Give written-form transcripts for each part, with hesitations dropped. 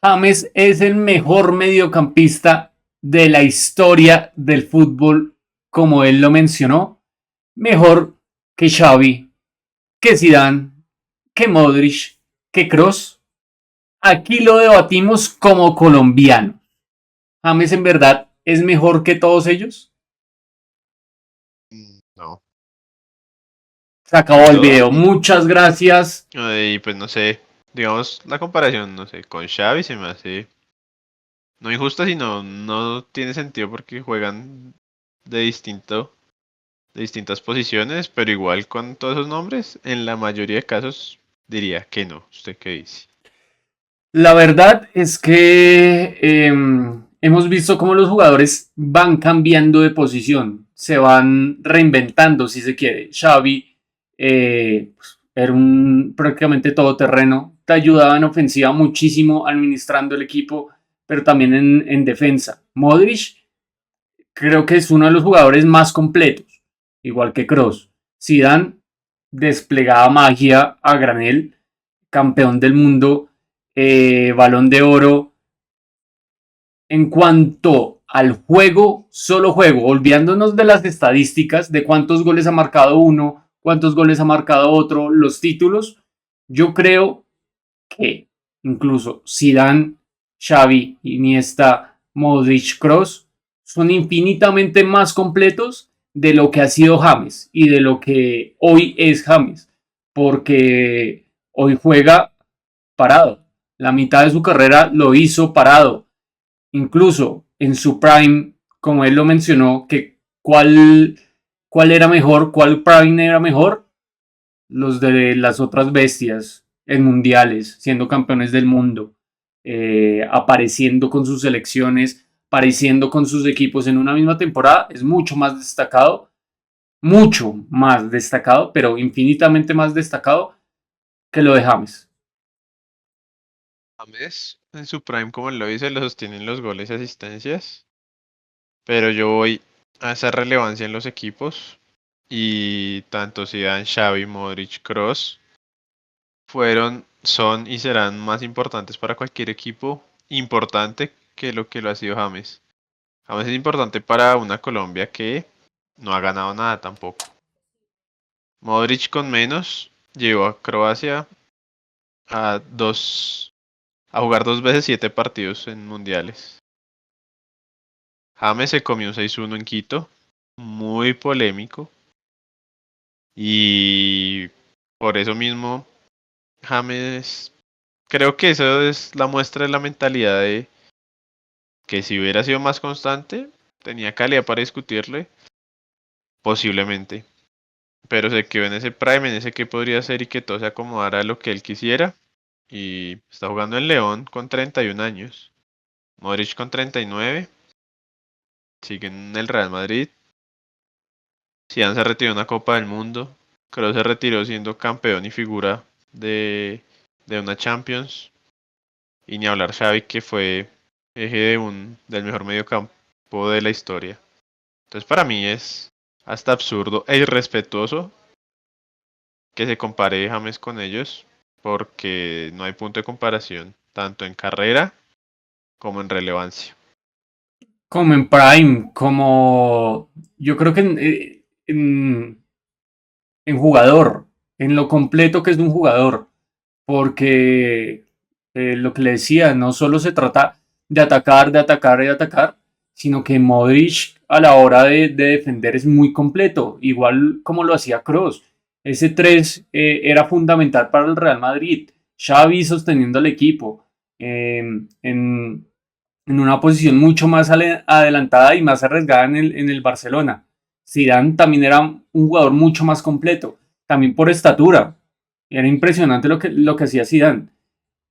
James es el mejor mediocampista de la historia del fútbol, como él lo mencionó, mejor que Xavi, que Zidane, que Modric, que Kroos. Aquí lo debatimos como colombiano. ¿James en verdad es mejor que todos ellos? No. Se acabó el Todo. video. Muchas gracias. Y pues no sé, digamos, la comparación, no sé, con Xavi se me hace no injusta, sino no tiene sentido porque juegan de de distintas posiciones, pero igual con todos esos nombres, en la mayoría de casos diría que no. ¿Usted qué dice? La verdad es que hemos visto cómo los jugadores van cambiando de posición, se van reinventando, si se quiere. Xavi era un prácticamente todoterreno, te ayudaba en ofensiva muchísimo administrando el equipo, pero también en defensa. Modric creo que es uno de los jugadores más completos, igual que Kroos. Zidane desplegaba magia a granel, campeón del mundo, balón de oro. En cuanto al juego, solo juego, olvidándonos de las estadísticas, de cuántos goles ha marcado uno, cuántos goles ha marcado otro, los títulos, yo creo que incluso Zidane, Xavi, Iniesta, Modric, Kroos son infinitamente más completos de lo que ha sido James y de lo que hoy es James, porque hoy juega parado. La mitad de su carrera lo hizo parado. Incluso en su prime, como él lo mencionó, que cuál era mejor, cuál prime era mejor, los de las otras bestias en mundiales, siendo campeones del mundo, apareciendo con sus selecciones, apareciendo con sus equipos en una misma temporada, es mucho más destacado, pero infinitamente más destacado que lo de James. James, en su prime, como lo dice, lo sostienen los goles y asistencias, pero yo voy a esa relevancia en los equipos y tanto Zidane, Xavi, Modric, Kroos son y serán más importantes para cualquier equipo importante que lo ha sido James. James es importante para una Colombia que no ha ganado nada tampoco. Modric con menos llevó a Croacia a a jugar dos veces 7 partidos en mundiales. James se comió un 6-1 en Quito, muy polémico. Y por eso mismo, James, creo que eso es la muestra de la mentalidad de que si hubiera sido más constante, tenía calidad para discutirle, posiblemente. Pero se quedó en ese prime, en ese que podría ser y que todo se acomodara a lo que él quisiera. Y está jugando en León con 31 años. Modric con 39. Sigue en el Real Madrid. Zidane se retiró en una Copa del Mundo. Kroos se retiró siendo campeón y figura de una Champions. Y ni hablar Xavi que fue eje del mejor mediocampo de la historia. Entonces para mí es hasta absurdo e irrespetuoso que se compare James con ellos porque no hay punto de comparación, tanto en carrera como en relevancia. Como en Prime, como yo creo que en jugador, en lo completo que es de un jugador, porque lo que le decía, no solo se trata de atacar y atacar, sino que Modric a la hora de defender es muy completo, igual como lo hacía Kroos. Ese 3 era fundamental para el Real Madrid. Xavi sosteniendo al equipo en una posición mucho más adelantada y más arriesgada en el Barcelona. Zidane también era un jugador mucho más completo, también por estatura. Era impresionante lo que hacía Zidane.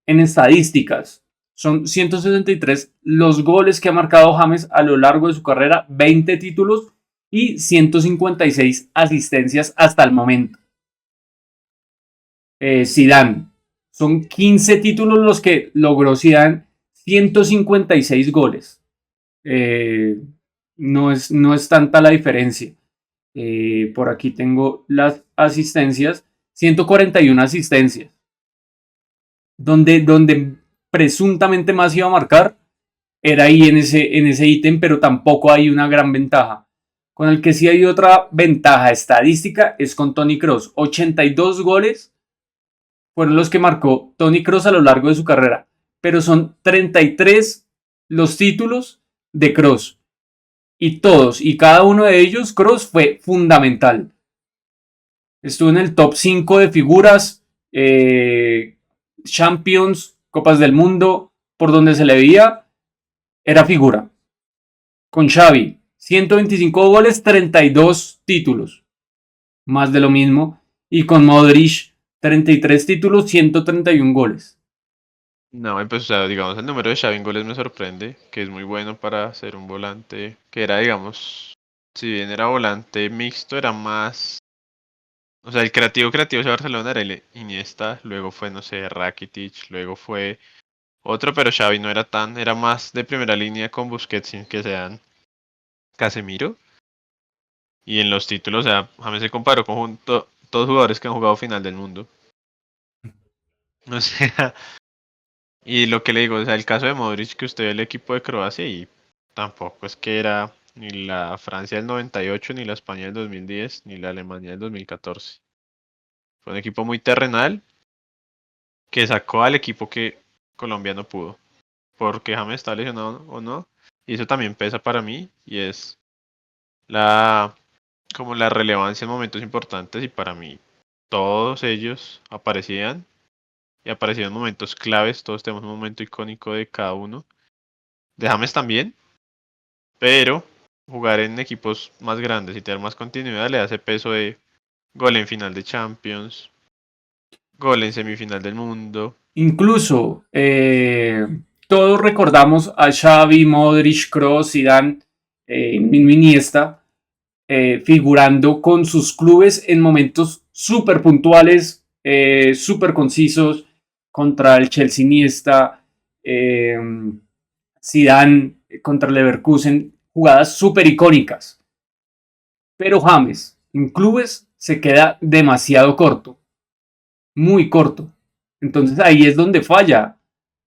En estadísticas, son 163 los goles que ha marcado James a lo largo de su carrera, 20 títulos y 156 asistencias hasta el momento. Zidane, son 15 títulos los que logró Zidane, 156 goles. Eh, no es tanta la diferencia. Por aquí tengo las asistencias, 141 asistencias, donde presuntamente más iba a marcar, era ahí en ese ítem, pero tampoco hay una gran ventaja. Con el que sí hay otra ventaja estadística es con Toni Kroos. 82 goles fueron los que marcó Toni Kroos a lo largo de su carrera, pero son 33 los títulos de Kroos. Y todos y cada uno de ellos, Kroos fue fundamental. Estuvo en el top 5 de figuras, Champions, Copas del Mundo, por donde se le veía, era figura. Con Xavi, 125 goles, 32 títulos, más de lo mismo. Y con Modric, 33 títulos, 131 goles. No, pues, o sea, digamos, el número de Xavi en goles me sorprende, que es muy bueno para ser un volante, que era, digamos, si bien era volante mixto, era más, o sea, el creativo de Barcelona era el Iniesta, luego fue, no sé, Rakitic, luego fue otro, pero Xavi no era tan, era más de primera línea con Busquets sin que sean Casemiro. Y en los títulos, o sea, James se comparó con todos jugadores que han jugado final del mundo. O sea, y lo que le digo, o sea, el caso de Modric, que usted ve el equipo de Croacia y tampoco es que era ni la Francia del 98, ni la España del 2010, ni la Alemania del 2014. Fue un equipo muy terrenal que sacó al equipo que Colombia no pudo. Porque James está lesionado o no. Y eso también pesa para mí y es la como la relevancia en momentos importantes y para mí todos ellos aparecían y aparecían en momentos claves, todos tenemos un momento icónico de cada uno. De James también, pero jugar en equipos más grandes y tener más continuidad le hace peso de gol en final de Champions, gol en semifinal del mundo. Incluso todos recordamos a Xavi, Modric, Kroos, Zidane, mismo Iniesta, figurando con sus clubes en momentos súper puntuales, súper concisos, contra el Chelsea Iniesta, Zidane contra el Leverkusen, jugadas súper icónicas. Pero James en clubes se queda demasiado corto, muy corto. Entonces ahí es donde falla,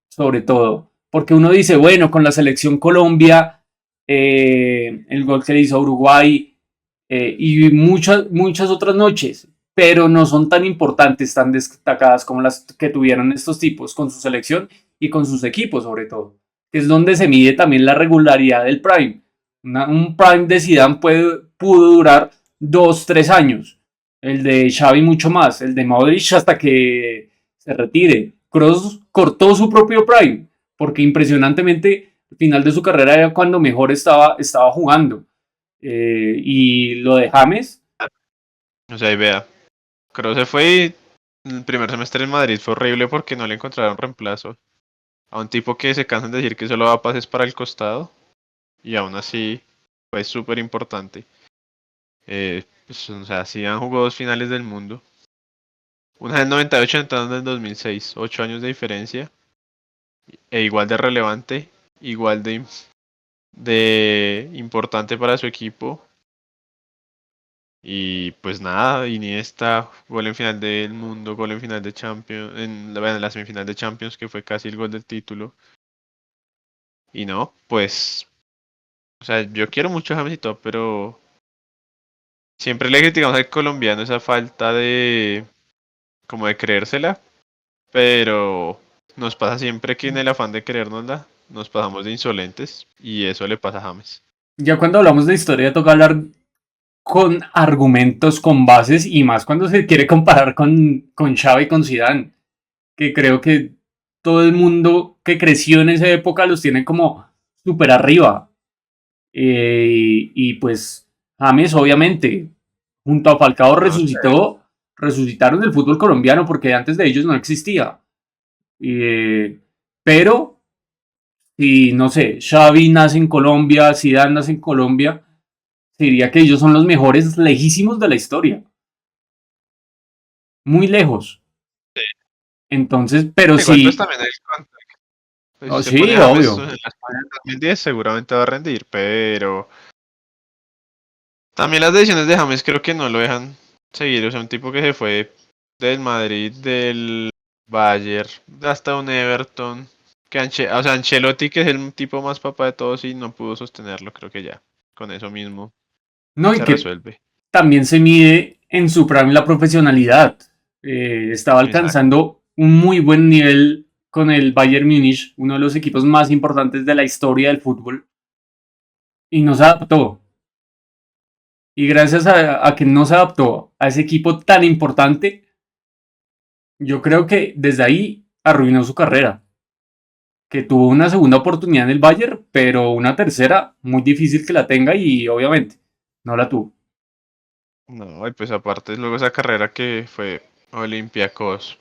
sobre todo, porque uno dice, bueno, con la selección Colombia, el gol que le hizo a Uruguay, y muchas otras noches, pero no son tan importantes, tan destacadas como las que tuvieron estos tipos con su selección y con sus equipos, sobre todo, que es donde se mide también la regularidad del Prime. Un Prime de Zidane pudo durar 2, 3 años, el de Xavi mucho más, el de Modric hasta que se retire. Kroos cortó su propio Prime, porque impresionantemente al final de su carrera era cuando mejor estaba jugando. Y lo de James, O sea, y vea, Kroos se fue y el primer semestre en Madrid fue horrible porque no le encontraron reemplazo a un tipo que se cansan de decir que solo da pases para el costado y aún así fue súper importante. Pues, o sea, sí han jugado 2 finales del mundo. Una en el 98 y otra en el 2006. 8 años de diferencia. E igual de relevante. Igual de importante para su equipo. Y pues nada, Iniesta, gol en final del mundo, gol en final de Champions, en la semifinal de Champions que fue casi el gol del título. Y no, pues, o sea, yo quiero mucho a James y todo, pero siempre le criticamos al colombiano esa falta de, como de creérsela, pero nos pasa siempre que en el afán de creérnosla, nos pasamos de insolentes y eso le pasa a James. ya cuando hablamos de historia toca hablar con argumentos, con bases y más cuando se quiere comparar con Xavi y con Zidane, que creo que todo el mundo que creció en esa época los tiene como súper arriba. Y pues James obviamente junto a Falcao No sé. resucitaron el fútbol colombiano porque antes de ellos no existía. Pero si, no sé, Xavi nace en Colombia, Zidane nace en Colombia, diría que ellos son los mejores lejísimos de la historia. Muy lejos. Entonces, pero Igual pues sí, también el contexto. Pues, si oh, se pone sí, James en obvio. la España del 2010 seguramente va a rendir, pero también las decisiones de James creo que no lo dejan seguir. O sea, un tipo que se fue del Madrid, del Bayern, hasta un Everton, O sea, Ancelotti, que es el tipo más papá de todos y no pudo sostenerlo, creo que ya. Con eso mismo No, y se que resuelve. también se mide en su prime la profesionalidad. Estaba Exacto. alcanzando un muy buen nivel con el Bayern Múnich, uno de los equipos más importantes de la historia del fútbol, y no se adaptó. Y gracias a que no se adaptó a ese equipo tan importante, yo creo que desde ahí arruinó su carrera. Que tuvo una segunda oportunidad en el Bayern, pero una tercera muy difícil que la tenga y obviamente no la tuvo. No, y pues aparte luego esa carrera que fue Olympiacos,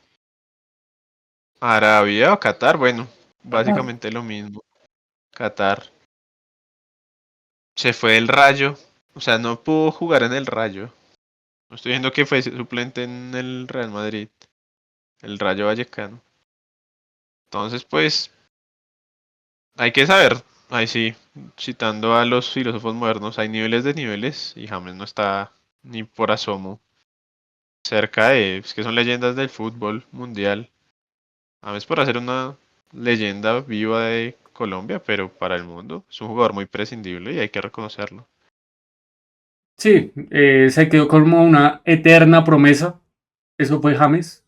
Arabia o Qatar, bueno, Qatar. básicamente lo mismo. Qatar se fue del Rayo, o sea, no pudo jugar en el Rayo. No estoy viendo que fue suplente en el Real Madrid, el Rayo Vallecano. Entonces, pues, hay que saber, ahí sí, citando a los filósofos modernos, hay niveles de niveles y James no está ni por asomo cerca de, es que son leyendas del fútbol mundial. James por hacer una leyenda viva de Colombia, pero para el mundo es un jugador muy prescindible y hay que reconocerlo. Sí, se quedó como una eterna promesa. Eso fue James.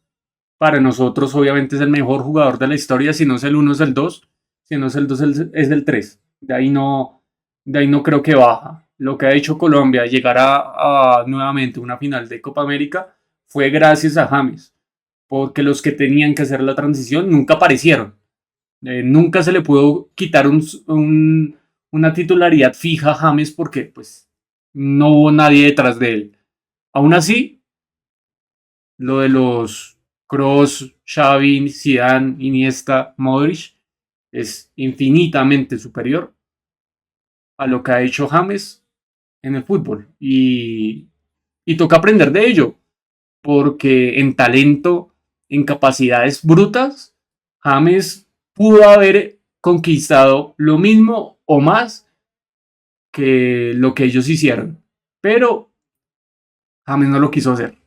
Para nosotros, obviamente, es el mejor jugador de la historia. Si no es el uno, es el 2. Si no es el 2, es el 3. De ahí no creo que baja. Lo que ha hecho Colombia, llegar a nuevamente una final de Copa América, fue gracias a James. Porque los que tenían que hacer la transición nunca aparecieron. Nunca se le pudo quitar una titularidad fija a James porque pues no hubo nadie detrás de él. Aún así, lo de los Kroos, Xavi, Zidane, Iniesta, Modric es infinitamente superior a lo que ha hecho James en el fútbol. Y toca aprender de ello, porque en talento, en capacidades brutas, James pudo haber conquistado lo mismo o más que lo que ellos hicieron. Pero James no lo quiso hacer.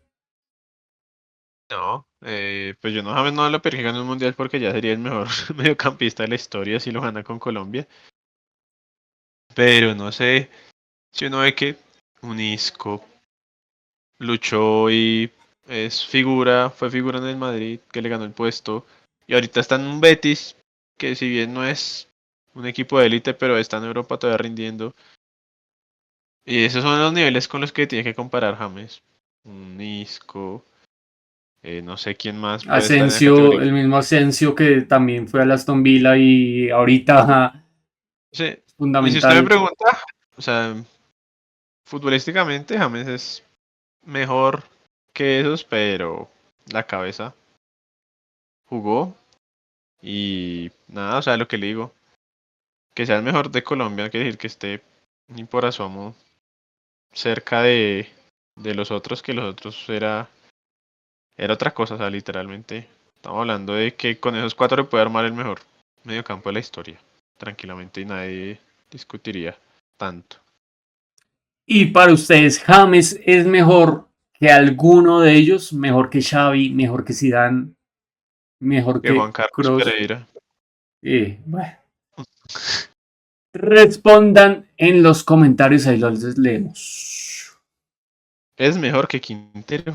No, pues yo no James no lo que gane un mundial porque ya sería el mejor mediocampista de la historia si lo gana con Colombia. Pero no sé si uno ve que un Isco luchó y fue figura en el Madrid, que le ganó el puesto. Y ahorita está en un Betis, que si bien no es un equipo de élite, pero está en Europa todavía rindiendo. Y esos son los niveles con los que tiene que comparar James. Un Isco, no sé quién más puede estar en la Asensio, categoría. el mismo Asensio que también fue a Aston Villa y ahorita Sí. es Y si usted me fundamental. pregunta, o sea, futbolísticamente James es mejor que esos, pero la cabeza jugó y nada, o sea, lo que le digo, que sea el mejor de Colombia, quiere decir que esté ni por asomo cerca de los otros, que los otros era otra cosa, o sea, literalmente. Estamos hablando de que con esos cuatro le puede armar el mejor mediocampo de la historia, tranquilamente, y nadie discutiría tanto. Y para ustedes, James es mejor que alguno de ellos, mejor que Xavi, mejor que Zidane, mejor Que Juan que Carlos Kroos. Pereira. Bueno, respondan en los comentarios, ahí los leemos. Es mejor que Quintero.